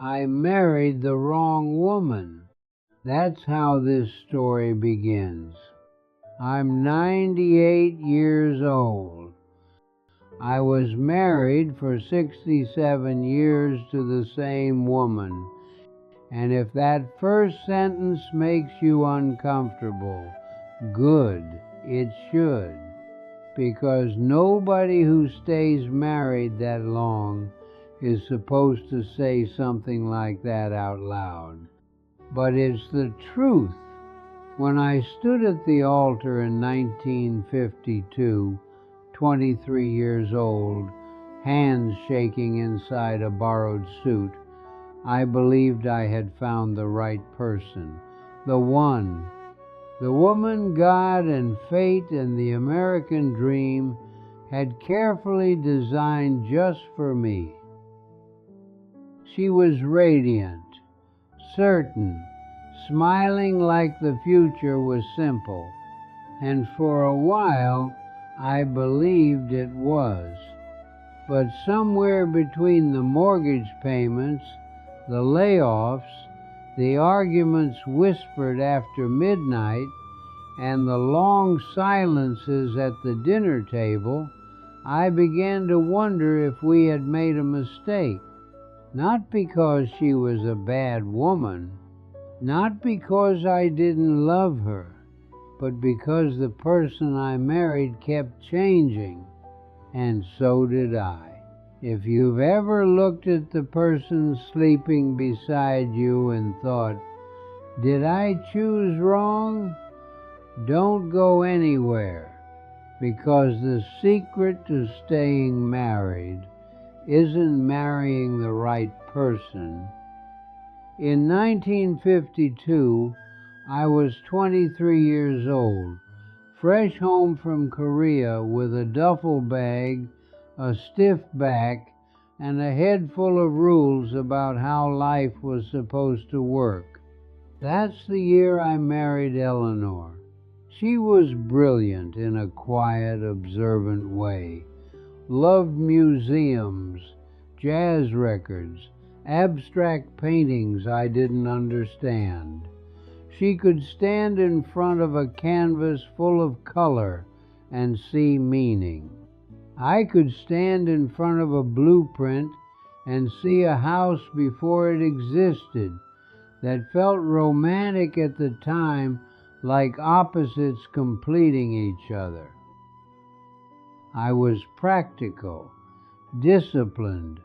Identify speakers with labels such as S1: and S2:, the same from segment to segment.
S1: I married the wrong woman. That's how this story begins. I'm 98 years old. I was married for 67 years to the same woman. And if that first sentence makes you uncomfortable, good, it should. Because nobody who stays married that long is supposed to say something like that out loud. But it's the truth. When I stood at the altar in 1952, 23 years old, hands shaking inside a borrowed suit, I believed I had found the right person, the one. The woman God and fate and the American dream had carefully designed just for me. She was radiant, certain, smiling like the future was simple, and for a while I believed it was. But somewhere between the mortgage payments, the layoffs, the arguments whispered after midnight, and the long silences at the dinner table, I began to wonder if we had made a mistake. Not because she was a bad woman, not because I didn't love her, but because the person I married kept changing, and so did I. If you've ever looked at the person sleeping beside you and thought, "Did I choose wrong?" Don't go anywhere, because the secret to staying married isn't marrying the right person. In 1952, I was 23 years old, fresh home from Korea with a duffel bag, a stiff back, and a head full of rules about how life was supposed to work. That's the year I married Eleanor. She was brilliant in a quiet, observant way, loved museums, jazz records, abstract paintings I didn't understand. She could stand in front of a canvas full of color and see meaning. I could stand in front of a blueprint and see a house before it existed that felt romantic at the time, like opposites completing each other. I was practical, disciplined,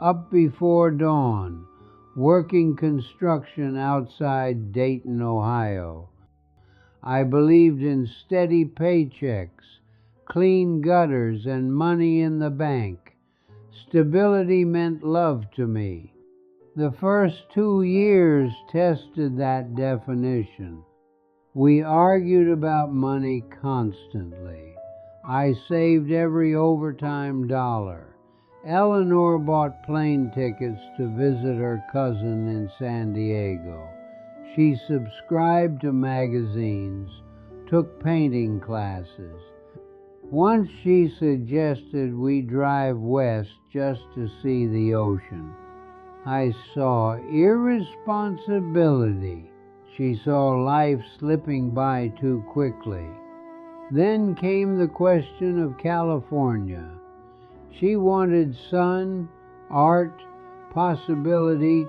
S1: up before dawn, working construction outside Dayton, Ohio. I believed in steady paychecks, clean gutters, and money in the bank. Stability meant love to me. The first 2 years tested that definition. We argued about money constantly. I saved every overtime dollar. Eleanor bought plane tickets to visit her cousin in San Diego. She subscribed to magazines, took painting classes. Once she suggested we drive west just to see the ocean. I saw irresponsibility. She saw life slipping by too quickly. Then came the question of California. She wanted sun, art, possibility.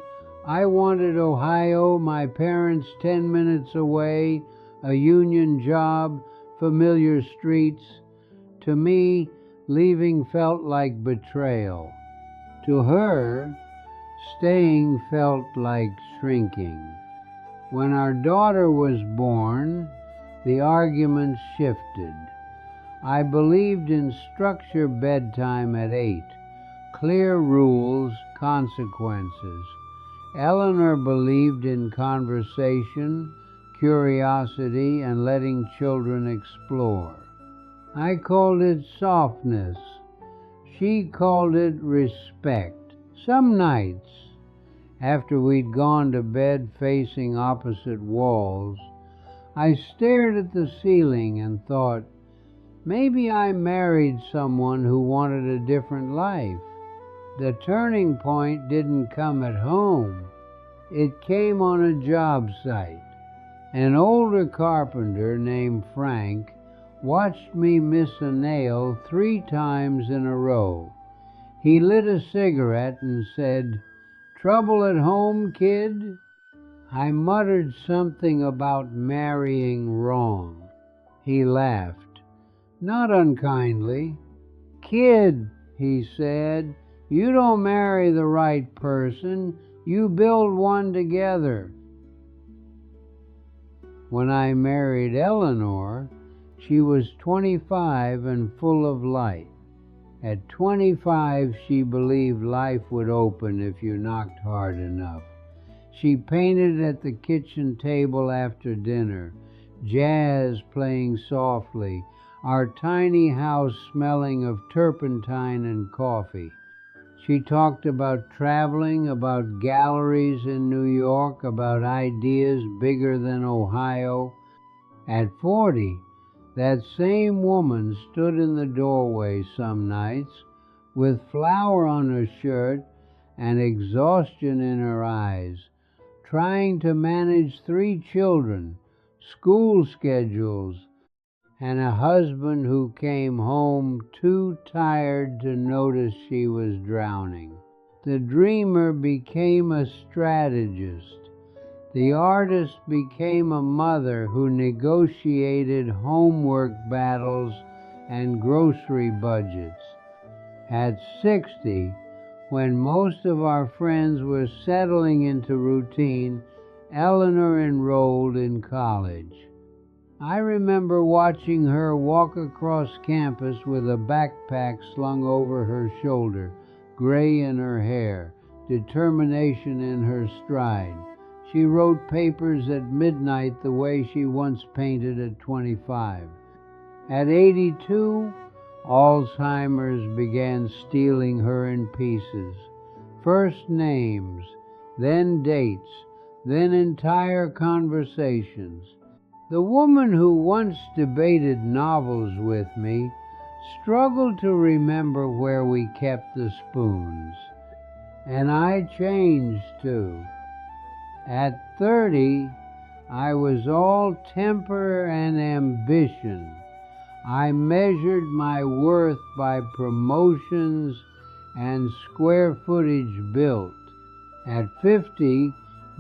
S1: I wanted Ohio, my parents 10 minutes away, a union job, familiar streets. To me, leaving felt like betrayal. To her, staying felt like shrinking. When our daughter was born, the arguments shifted. I believed in structured bedtime at 8, clear rules, consequences. Eleanor believed in conversation, curiosity, and letting children explore. I called it softness. She called it respect. Some nights, after we'd gone to bed facing opposite walls, I stared at the ceiling and thought, maybe I married someone who wanted a different life. The turning point didn't come at home. It came on a job site. An older carpenter named Frank watched me miss a nail 3 times in a row. He lit a cigarette and said, "Trouble at home, kid?" I muttered something about marrying wrong. He laughed, not unkindly. "Kid," he said, "you don't marry the right person, you build one together." When I married Eleanor, she was 25 and full of light. At 25, she believed life would open if you knocked hard enough. She painted at the kitchen table after dinner, jazz playing softly, our tiny house smelling of turpentine and coffee. She talked about traveling, about galleries in New York, about ideas bigger than Ohio. At 40, that same woman stood in the doorway some nights with flour on her shirt and exhaustion in her eyes, trying to manage 3 children, school schedules, and a husband who came home too tired to notice she was drowning. The dreamer became a strategist. The artist became a mother who negotiated homework battles and grocery budgets. At 60, when most of our friends were settling into routine, Eleanor enrolled in college. I remember watching her walk across campus with a backpack slung over her shoulder, gray in her hair, determination in her stride. She wrote papers at midnight the way she once painted at 25. At 82, Alzheimer's began stealing her in pieces. First names, then dates, then entire conversations. The woman who once debated novels with me struggled to remember where we kept the spoons. And I changed too. At 30, I was all temper and ambition. I measured my worth by promotions and square footage built. At 50,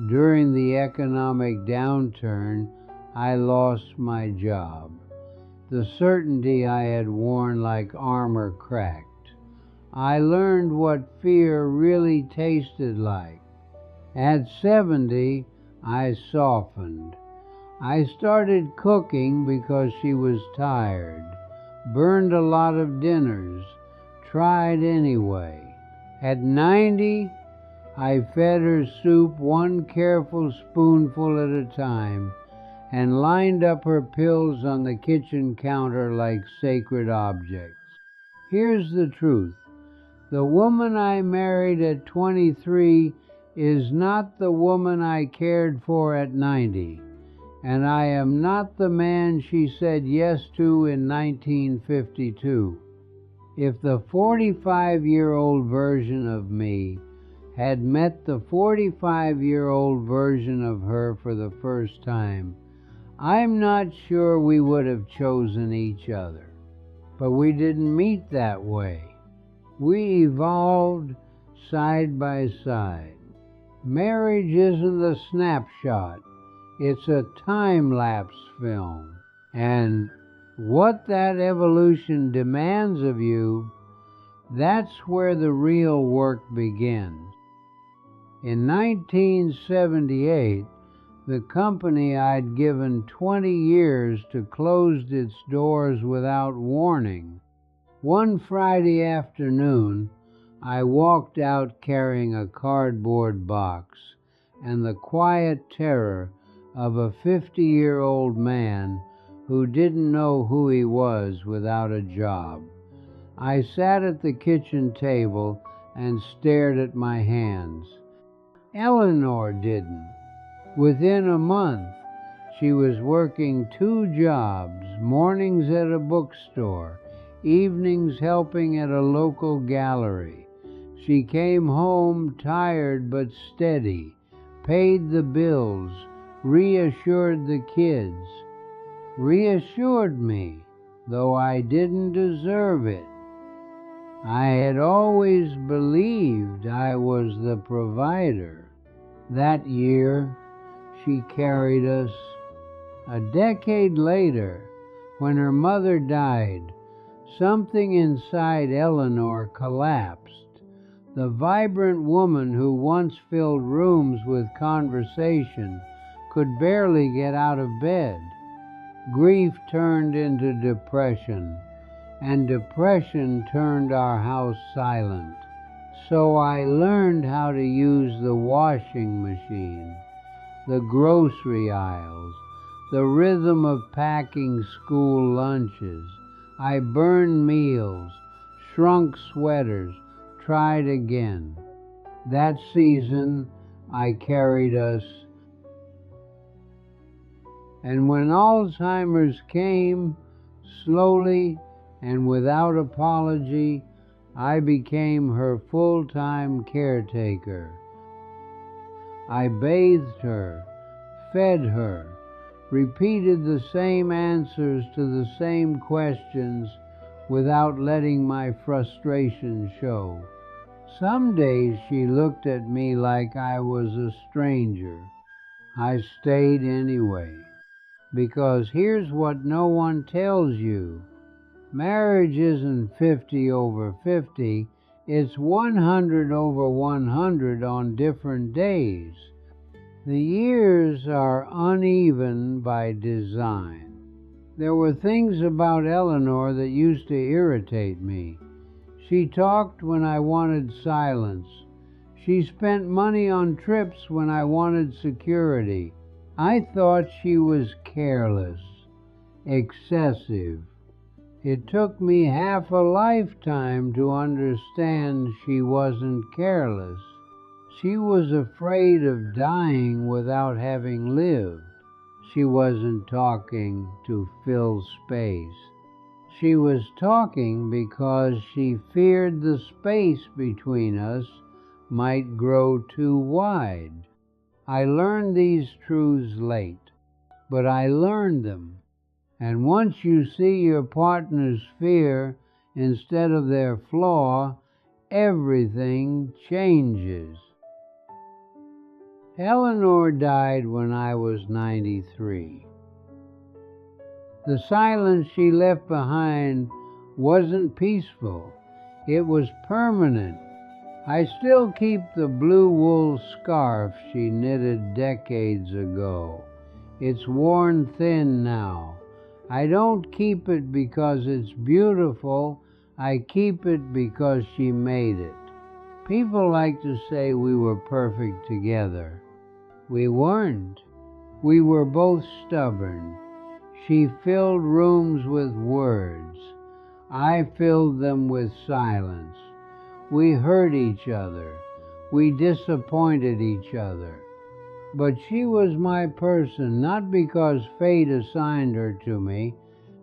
S1: during the economic downturn, I lost my job. The certainty I had worn like armor cracked. I learned what fear really tasted like. At 70, I softened. I started cooking because she was tired, burned a lot of dinners, tried anyway. At 90, I fed her soup 1 careful spoonful at a time, and lined up her pills on the kitchen counter like sacred objects. Here's the truth. The woman I married at 23 is not the woman I cared for at 90, and I am not the man she said yes to in 1952. If the 45-year-old version of me had met the 45-year-old version of her for the first time, I'm not sure we would have chosen each other. But we didn't meet that way. We evolved side by side. Marriage isn't a snapshot. It's a time-lapse film. And what that evolution demands of you, that's where the real work begins. In 1978, the company I'd given 20 years to closed its doors without warning. One Friday afternoon, I walked out carrying a cardboard box and the quiet terror of a 50-year-old man who didn't know who he was without a job. I sat at the kitchen table and stared at my hands. Eleanor didn't. Within a month, she was working 2 jobs, mornings at a bookstore, evenings helping at a local gallery. She came home tired but steady, paid the bills, reassured the kids, reassured me, though I didn't deserve it. I had always believed I was the provider. That year, she carried us. A decade later, when her mother died, something inside Eleanor collapsed. The vibrant woman who once filled rooms with conversation could barely get out of bed. Grief turned into depression, and depression turned our house silent. So I learned how to use the washing machine, the grocery aisles, the rhythm of packing school lunches. I burned meals, shrunk sweaters, tried again. That season, I carried us. And when Alzheimer's came, slowly and without apology, I became her full-time caretaker. I bathed her, fed her, repeated the same answers to the same questions without letting my frustration show. Some days she looked at me like I was a stranger. I stayed anyway, because here's what no one tells you. Marriage isn't 50 over 50, it's 100 over 100 on different days. The years are uneven by design. There were things about Eleanor that used to irritate me. She talked when I wanted silence. She spent money on trips when I wanted security. I thought she was careless, excessive. It took me half a lifetime to understand she wasn't careless. She was afraid of dying without having lived. She wasn't talking to fill space. She was talking because she feared the space between us might grow too wide. I learned these truths late, but I learned them. And once you see your partner's fear instead of their flaw, everything changes. Eleanor died when I was 93. The silence she left behind wasn't peaceful. It was permanent. I still keep the blue wool scarf she knitted decades ago. It's worn thin now. I don't keep it because it's beautiful. I keep it because she made it. People like to say we were perfect together. We weren't. We were both stubborn. She filled rooms with words. I filled them with silence. We hurt each other. We disappointed each other. But she was my person, not because fate assigned her to me,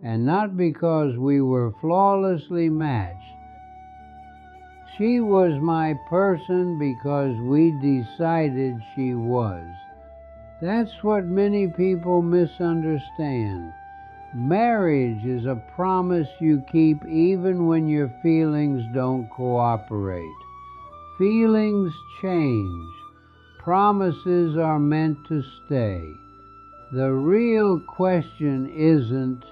S1: and not because we were flawlessly matched. She was my person because we decided she was. That's what many people misunderstand. Marriage is a promise you keep even when your feelings don't cooperate. Feelings change. Promises are meant to stay. The real question isn't,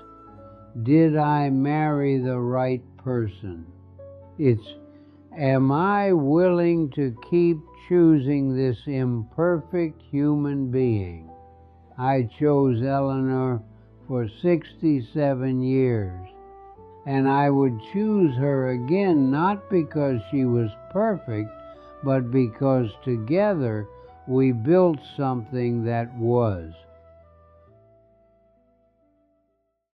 S1: did I marry the right person? It's, am I willing to keep choosing this imperfect human being? I chose Eleanor for 67 years, and I would choose her again not because she was perfect, but because together we built something that was.